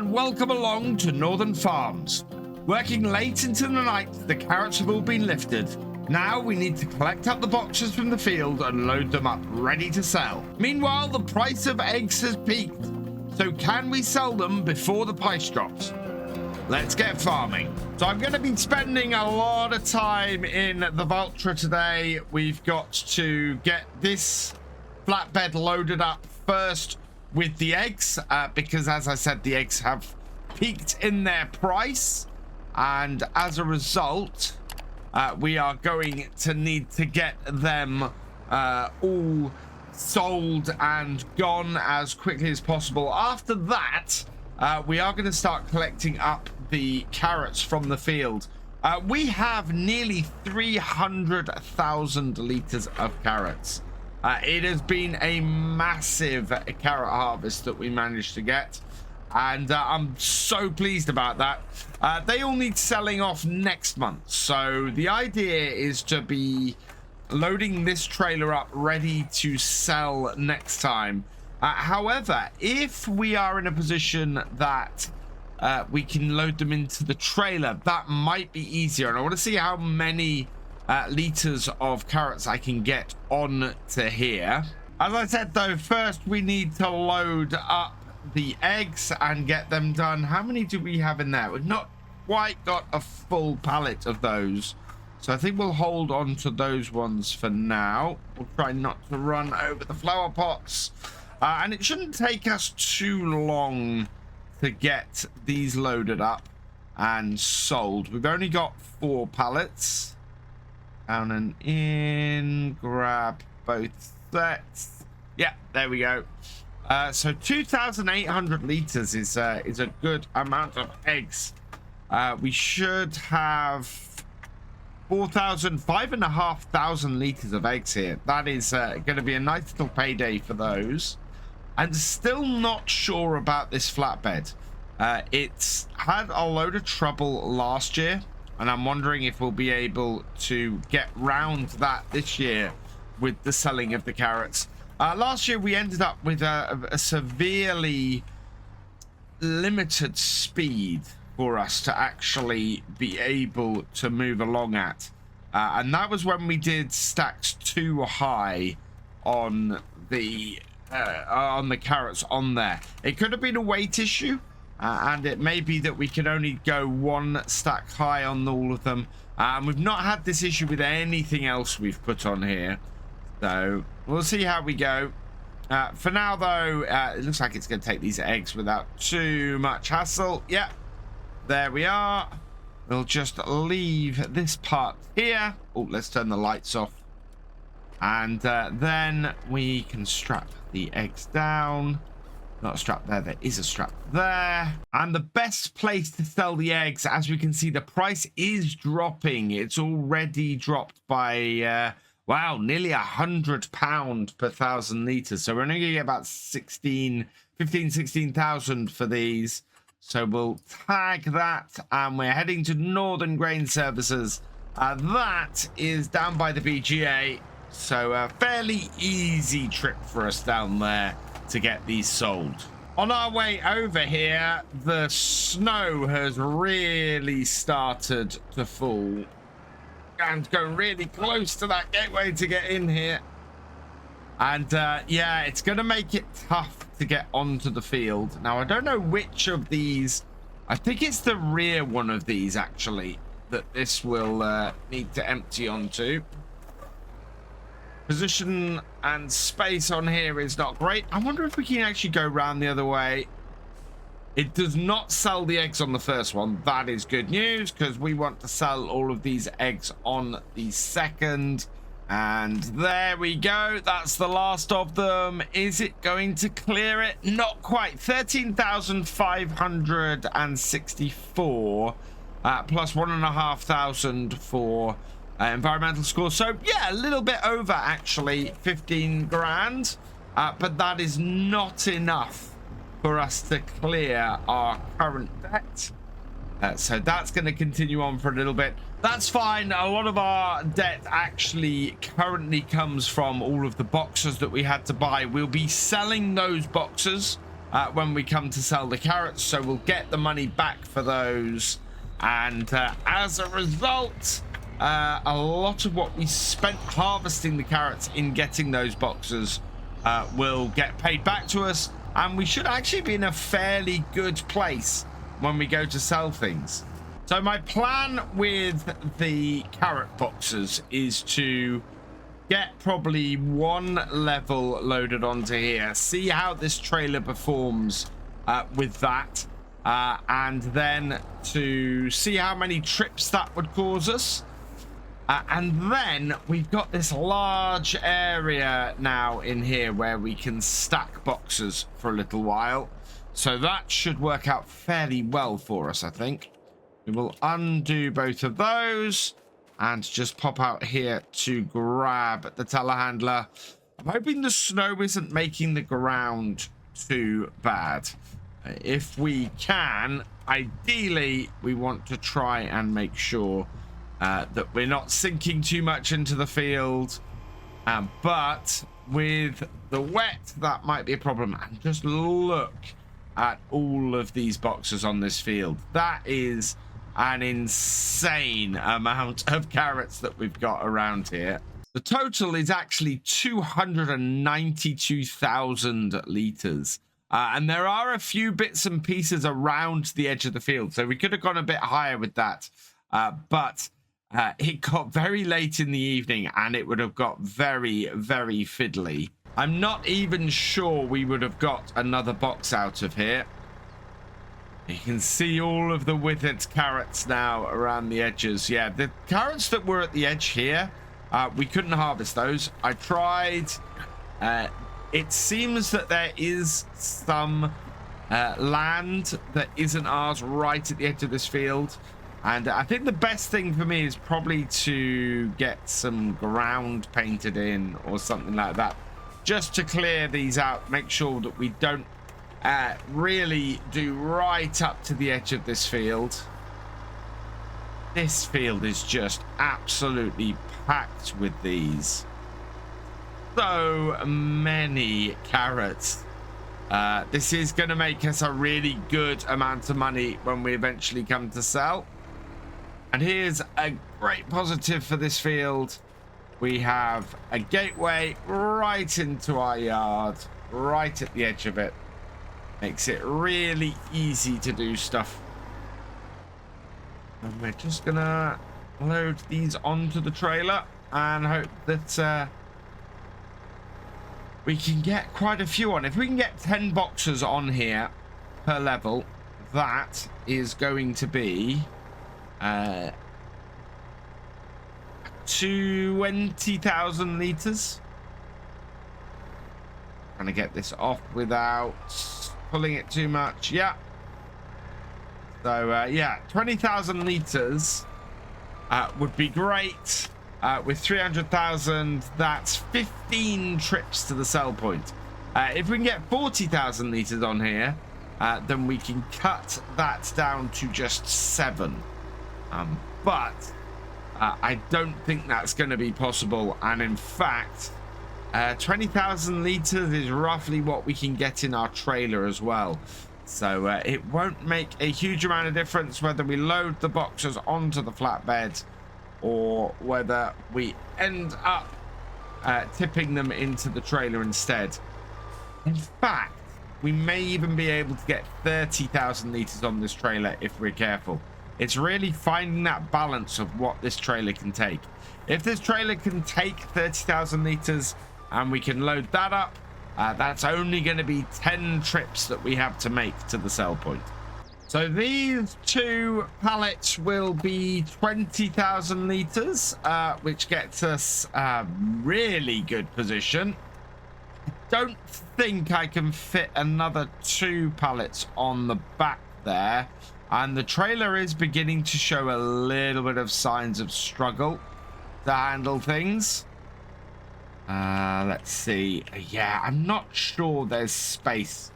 and welcome along to Northern Farms. Working late into the night, the carrots have all been lifted. Now we need to collect up the boxes from the field and load them up ready to sell. Meanwhile, the price of eggs has peaked. So can we sell them before the price drops? Let's get farming. So I'm going to be spending a lot of time in the Valtra today. We've got to get this flatbed loaded up first with the eggs, because as I said, the eggs have peaked in their price. And as a result, we are going to need to get them all sold and gone as quickly as possible. After that, we are going to start collecting up the carrots from the field. We have nearly 300,000 liters of carrots. It has been a massive carrot harvest that we managed to get, and I'm so pleased about that. They all need selling off next month, so the idea is to be loading this trailer up ready to sell next time. However, if we are in a position that we can load them into the trailer, that might be easier, and I want to see how many liters of carrots I can get on to here. As I said though, first we need to load up the eggs and get them done. How many do we have in there? We've not quite got a full pallet of those, so I think we'll hold on to those ones for now. We'll try not to run over the flower pots, and it shouldn't take us too long to get these loaded up and sold. We've only got 4 pallets. Down and in, grab both sets. Yeah, there we go. So 2,800 liters is a good amount of eggs. We should have 5,500 liters of eggs here. That is going to be a nice little payday for those. I'm still not sure about this flatbed. It's had a load of trouble last year, and I'm wondering if we'll be able to get round that this year with the selling of the carrots. Last year we ended up with a severely limited speed for us to actually be able to move along at, and that was when we did stacks too high on the carrots on there. It could have been a weight issue, and it may be that we can only go 1 stack high on all of them. We've not had this issue with anything else we've put on here, so we'll see how we go. For now though, it looks like it's going to take these eggs without too much hassle. Yeah, there we are. We'll just leave this part here. Oh, let's turn the lights off, and then we can strap the eggs down. Not a strap there, there is a strap there. And the best place to sell the eggs, as we can see, the price is dropping. It's already dropped by wow, nearly £100 per 1,000 liters. So we're only gonna get about 16,000 for these. So we'll tag that, and we're heading to Northern Grain Services. That is down by the BGA. So a fairly easy trip for us down there to get these sold. On our way over here, the snow has really started to fall and go really close to that gateway to get in here. And yeah, it's going to make it tough to get onto the field. Now, I don't know which of these. I think it's the rear one of these, actually, that this will need to empty onto. Position and space on here is not great. I wonder if we can actually go around the other way. It does not sell the eggs on the first one. That is good news, because we want to sell all of these eggs on the second. And there we go. That's the last of them. Is it going to clear it? Not quite. 13,564 plus 1,500 for environmental score. So yeah, a little bit over, actually, 15 grand, but that is not enough for us to clear our current debt. So that's going to continue on for a little bit. That's fine. A lot of our debt actually currently comes from all of the boxes that we had to buy. We'll be selling those boxes when we come to sell the carrots, so we'll get the money back for those. And as a result, a lot of what we spent harvesting the carrots in getting those boxes will get paid back to us, and we should actually be in a fairly good place when we go to sell things. So my plan with the carrot boxes is to get probably one level loaded onto here, see how this trailer performs with that, and then to see how many trips that would cause us. And then we've got this large area now in here where we can stack boxes for a little while. So that should work out fairly well for us, I think. We will undo both of those and just pop out here to grab the telehandler. I'm hoping the snow isn't making the ground too bad. If we can, ideally, we want to try and make sure that we're not sinking too much into the field. But with the wet, that might be a problem. And just look at all of these boxes on this field. That is an insane amount of carrots that we've got around here. The total is actually 292,000 liters. And there are a few bits and pieces around the edge of the field, so we could have gone a bit higher with that. But it got very late in the evening and it would have got very, very fiddly. I'm not even sure we would have got another box out of here. You can see all of the withered carrots now around the edges. Yeah, the carrots that were at the edge here, we couldn't harvest those. I tried. It seems that there is some land that isn't ours right at the edge of this field. And I think the best thing for me is probably to get some ground painted in or something like that, just to clear these out, make sure that we don't really do right up to the edge of this field. This field is just absolutely packed with these. So many carrots. This is going to make us a really good amount of money when we eventually come to sell. And here's a great positive for this field. We have a gateway right into our yard, right at the edge of it. Makes it really easy to do stuff. And we're just gonna load these onto the trailer and hope that we can get quite a few on. If we can get 10 boxes on here per level, that is going to be 20,000 liters. Trying to get this off without pulling it too much. Yeah. So yeah, 20,000 liters would be great. With 300,000, that's 15 trips to the sell point. If we can get 40,000 liters on here, then we can cut that down to just 7. But I don't think that's going to be possible. And in fact, 20,000 liters is roughly what we can get in our trailer as well. So it won't make a huge amount of difference whether we load the boxes onto the flatbed or whether we end up tipping them into the trailer instead. In fact, we may even be able to get 30,000 liters on this trailer if we're careful. It's really finding that balance of what this trailer can take. If this trailer can take 30,000 liters and we can load that up, that's only going to be 10 trips that we have to make to the sell point. So these 2 pallets will be 20,000 liters, which gets us a really good position. I don't think I can fit another 2 pallets on the back there. And the trailer is beginning to show a little bit of signs of struggle to handle things. Let's see. Yeah, I'm not sure there's space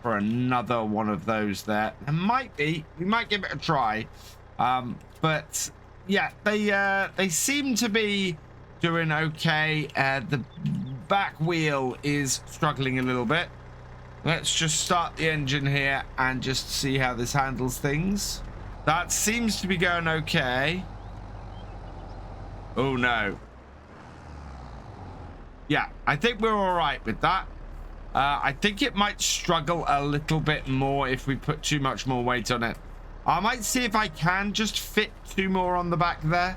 for another one of those there. There might be. We might give it a try. But yeah, they seem to be doing okay. The back wheel is struggling a little bit. Let's just start the engine here and just see how this handles things. That seems to be going okay. Oh no. Yeah, I think we're all right with that. I think it might struggle a little bit more if we put too much more weight on it. I might see if I can just fit 2 more on the back there.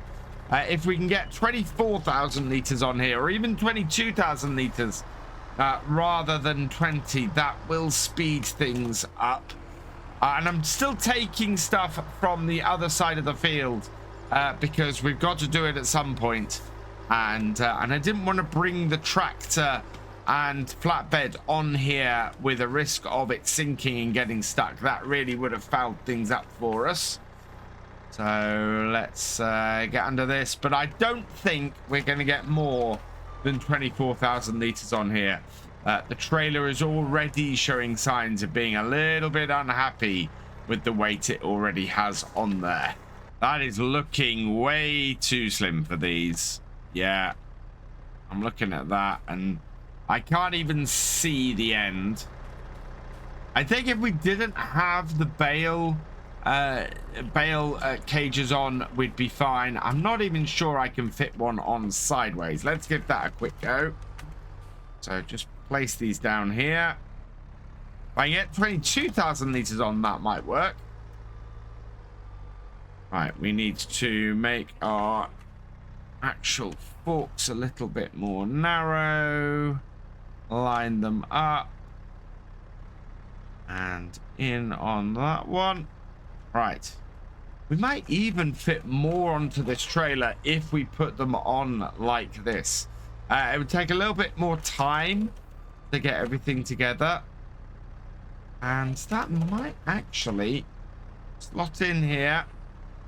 If we can get 24,000 liters on here, or even 22,000 liters, rather than 20, that will speed things up. And I'm still taking stuff from the other side of the field because we've got to do it at some point. And I didn't want to bring the tractor and flatbed on here with a risk of it sinking and getting stuck. That really would have fouled things up for us. So let's get under this. But I don't think we're going to get more than 24,000 liters on here. The trailer is already showing signs of being a little bit unhappy with the weight it already has on there. That is looking way too slim for these. Yeah, I'm looking at that and I can't even see the end. I think if we didn't have the bale cages on, we'd be fine. I'm not even sure I can fit one on sideways. Let's give that a quick go. So just place these down here. If I get 22,000 liters on, that might work. Right, we need to make our actual forks a little bit more narrow. Line them up. And in on that one. Right. We might even fit more onto this trailer if we put them on like this. It would take a little bit more time to get everything together. And that might actually slot in here.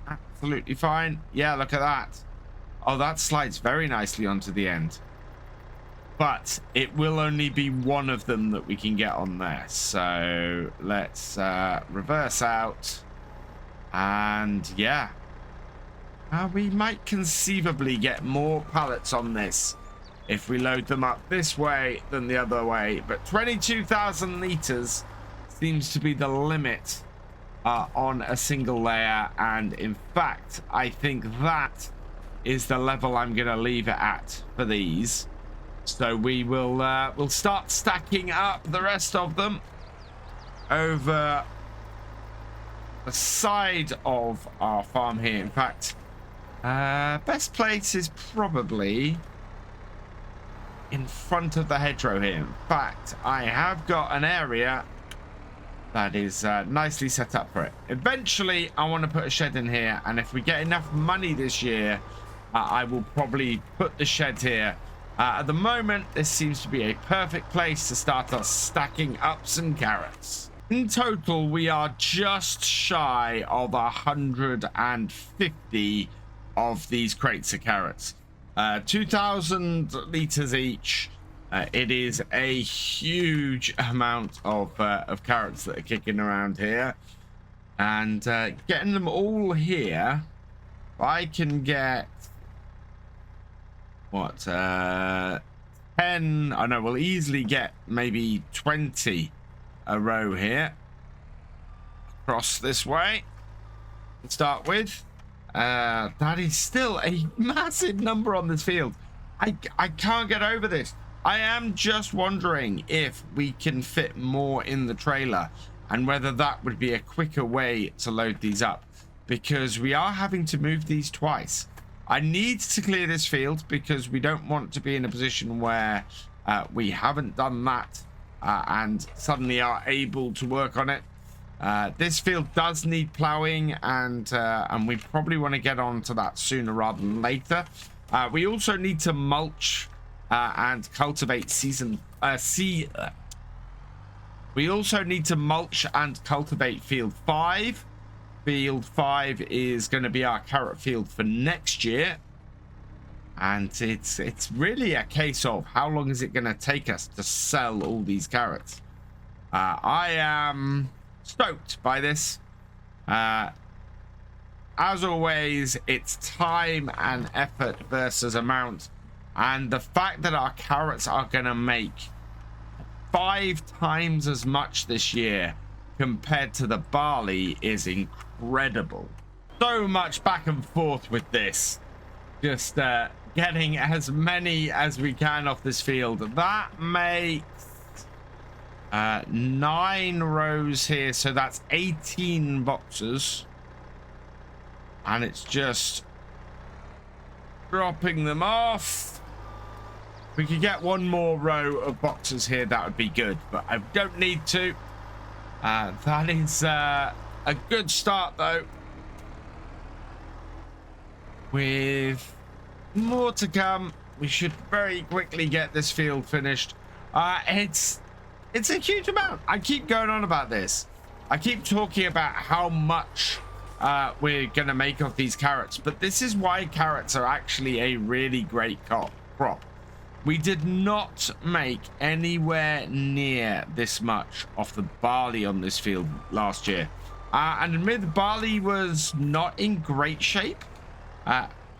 Absolutely fine. Yeah, look at that. Oh, that slides very nicely onto the end. But it will only be one of them that we can get on there. So let's reverse out. And yeah. We might conceivably get more pallets on this if we load them up this way than the other way. But 22,000 liters seems to be the limit on a single layer. And in fact, I think that is the level I'm going to leave it at for these. So we will we'll start stacking up the rest of them over the side of our farm here. In fact, best place is probably in front of the hedgerow here. In fact, I have got an area that is nicely set up for it. Eventually, I want to put a shed in here, and if we get enough money this year, I will probably put the shed here. At the moment, this seems to be a perfect place to start us stacking up some carrots. In total, we are just shy of 150 of these crates of carrots. 2,000 liters each. It is a huge amount of carrots that are kicking around here. And getting them all here, I can get... what, 10, I know we'll easily get maybe 20 a row here across this way to start with. That is still a massive number on this field. I can't get over this. I am just wondering if we can fit more in the trailer and whether that would be a quicker way to load these up, because we are having to move these twice. I need to clear this field because we don't want to be in a position where we haven't done that and suddenly are able to work on it. This field does need plowing, and we probably want to get on to that sooner rather than later. We also need to mulch and cultivate we also need to mulch and cultivate field 5. Field 5 is going to be our carrot field for next year, and it's really a case of how long is it going to take us to sell all these carrots. I am stoked by this. As always, it's time and effort versus amount, and the fact that our carrots are going to make 5 times as much this year compared to the barley is incredible. So much back and forth with this. Just getting as many as we can off this field. That makes 9 rows here, so that's 18 boxes. And it's just dropping them off. If we could get one more row of boxes here, that would be good, but I don't need to. That is a good start, though. With more to come, we should very quickly get this field finished. It's a huge amount. I keep going on about this. I keep talking about how much we're gonna make of these carrots, but this is why carrots are actually a really great crop. We did not make anywhere near this much off the barley on this field last year, and admit the barley was not in great shape.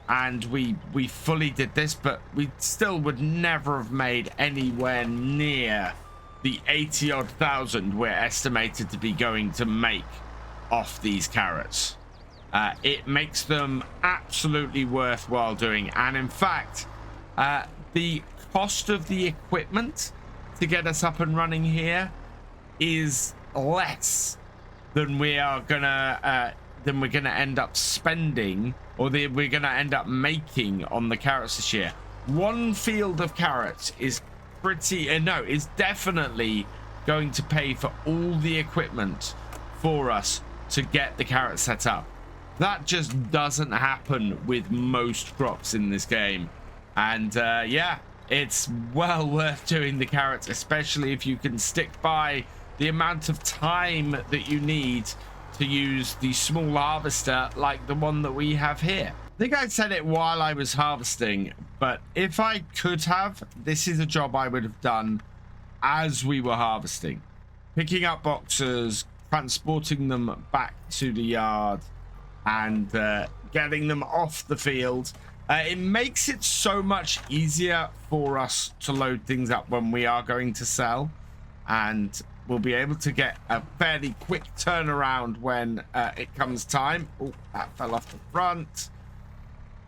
And we fully did this, but we still would never have made anywhere near the 80-odd thousand we're estimated to be going to make off these carrots. It makes them absolutely worthwhile doing, and in fact, the cost of the equipment to get us up and running here is less than we're gonna end up spending, or we're gonna end up making on the carrots this year. One field of carrots is is definitely going to pay for all the equipment for us to get the carrots set up. That just doesn't happen with most crops in this game, and yeah, it's well worth doing the carrots, especially if you can stick by the amount of time that you need to use the small harvester like the one that we have here. I think I said it while I was harvesting, but if I could have, this is a job I would have done as we were harvesting. Picking up boxes, transporting them back to the yard, and getting them off the field. It makes it so much easier for us to load things up when we are going to sell, and we'll be able to get a fairly quick turnaround when it comes time. Oh, that fell off the front.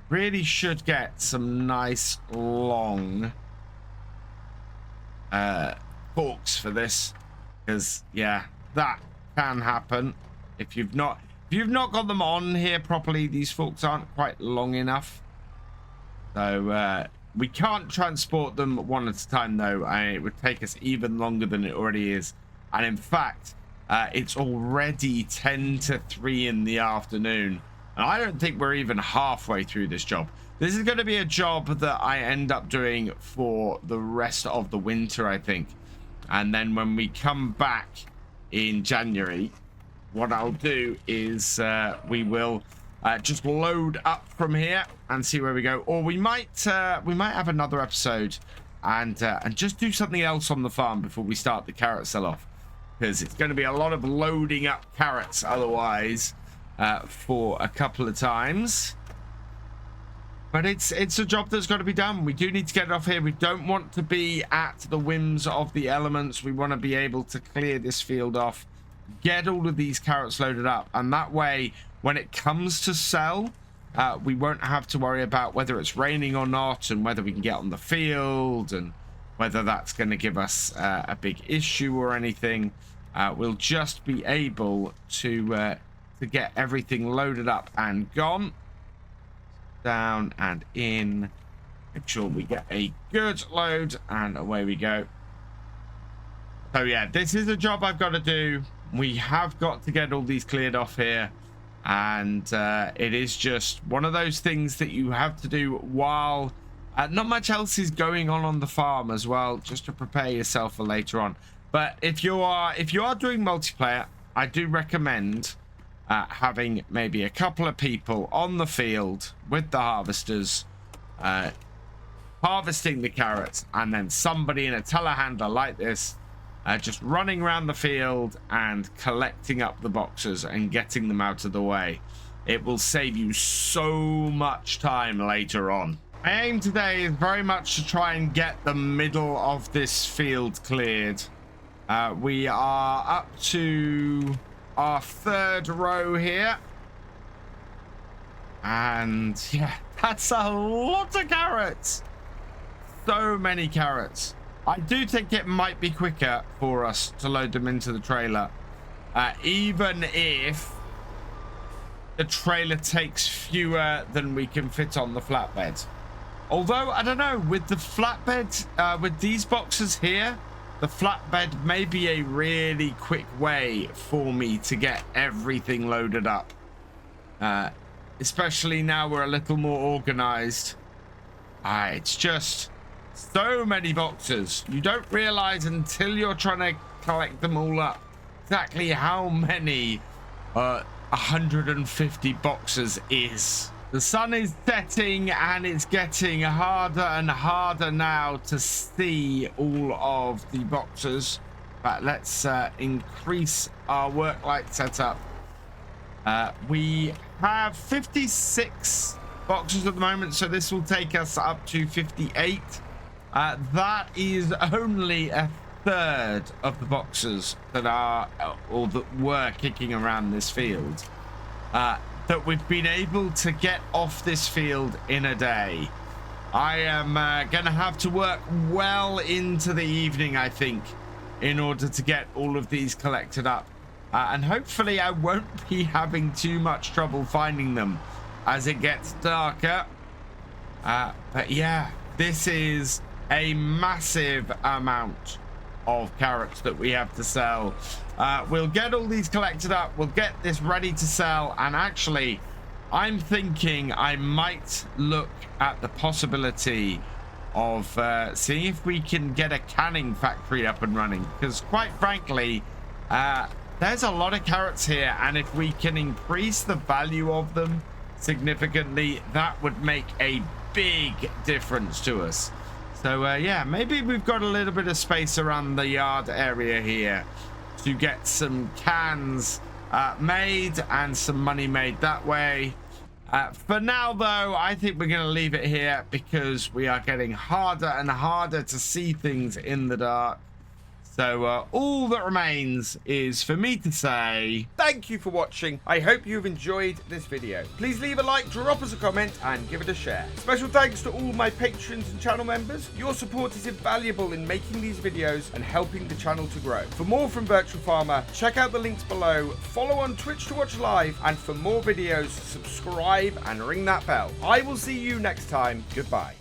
Really should get some nice long forks for this, because yeah, that can happen if you've not got them on here properly. These forks aren't quite long enough, so we can't transport them one at a time, though. It would take us even longer than it already is. And in fact, it's already 10 to 3 in the afternoon. And I don't think we're even halfway through this job. This is going to be a job that I end up doing for the rest of the winter, I think. And then when we come back in January, what I'll do is we will just load up from here and see where we go. Or we might have another episode and just do something else on the farm before we start the carrot sell-off, because it's going to be a lot of loading up carrots otherwise for a couple of times. But it's a job that's got to be done. We do need to get it off here. We don't want to be at the whims of the elements. We want to be able to clear this field off, get all of these carrots loaded up, and that way when it comes to sell, we won't have to worry about whether it's raining or not, and whether we can get on the field, and whether that's going to give us a big issue or anything. We'll just be able to get everything loaded up and gone. Down and in. Make sure we get a good load, and away we go. So yeah, this is a job I've got to do. We have got to get all these cleared off here, and it is just one of those things that you have to do while not much else is going on the farm as well, just to prepare yourself for later on. But if you are doing multiplayer, I do recommend having maybe a couple of people on the field with the harvesters, harvesting the carrots, and then somebody in a telehandler like this just running around the field and collecting up the boxes and getting them out of the way. It will save you so much time later on. My aim today is very much to try and get the middle of this field cleared. We are up to our 3rd row here. And yeah, that's a lot of carrots. So many carrots. I do think it might be quicker for us to load them into the trailer. Even if the trailer takes fewer than we can fit on the flatbed. Although, I don't know, with the flatbed, with these boxes here, the flatbed may be a really quick way for me to get everything loaded up. Especially now we're a little more organized. It's just so many boxes. You don't realize until you're trying to collect them all up exactly how many 150 boxes is. The sun is setting and it's getting harder and harder now to see all of the boxes. But let's increase our work light setup. We have 56 boxes at the moment, so this will take us up to 58. That is only a 1/3 of the boxes that are or that were kicking around this field that we've been able to get off this field in a day. I am gonna have to work well into the evening, I think, in order to get all of these collected up, and hopefully I won't be having too much trouble finding them as it gets darker. But yeah, this is a massive amount of carrots that we have to sell. We'll get all these collected up, we'll get this ready to sell, and actually I'm thinking I might look at the possibility of seeing if we can get a canning factory up and running, because quite frankly there's a lot of carrots here, and if we can increase the value of them significantly, that would make a big difference to us. So yeah, maybe we've got a little bit of space around the yard area here to get some cans made and some money made that way. For now though, I think we're going to leave it here because we are getting harder and harder to see things in the dark. So all that remains is for me to say thank you for watching. I hope you've enjoyed this video. Please leave a like, drop us a comment, and give it a share. Special thanks to all my patrons and channel members. Your support is invaluable in making these videos and helping the channel to grow. For more from Virtual Farmer, check out the links below, follow on Twitch to watch live, and for more videos, subscribe and ring that bell. I will see you next time. Goodbye.